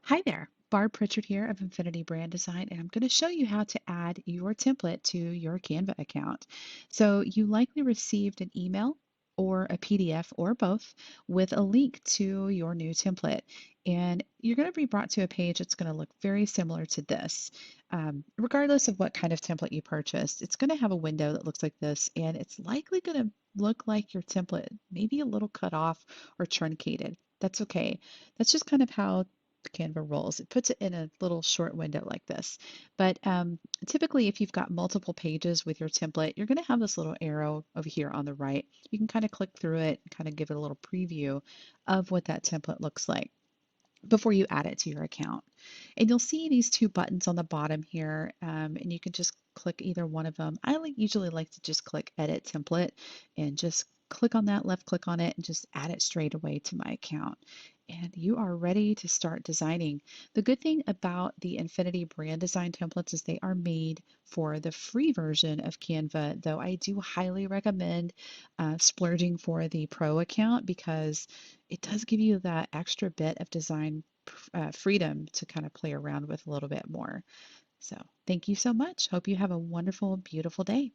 Hi there, Barb Pritchard here of Infinity Brand Design, and I'm going to show you how to add your template to your Canva account. So you likely received an email or a PDF or both with a link to your new template. And you're going to be brought to a page that's going to look very similar to this. Regardless of what kind of template you purchased, it's going to have a window that looks like this, and it's likely going to look like your template, maybe a little cut off or truncated. That's okay. That's just kind of how Canva rolls. It puts it in a little short window like this. But typically, if you've got multiple pages with your template, you're going to have this little arrow over here on the right. You can kind of click through it and kind of give it a little preview of what that template looks like before you add it to your account. And you'll see these two buttons on the bottom here, and you can just click either one of them. Usually like to just click Edit Template and just click on that, left click on it, and just add it straight away to my account. And you are ready to start designing. The good thing about the Infinity brand design templates is they are made for the free version of Canva, though I do highly recommend splurging for the pro account because it does give you that extra bit of design freedom to kind of play around with a little bit more. So thank you so much. Hope you have a wonderful, beautiful day.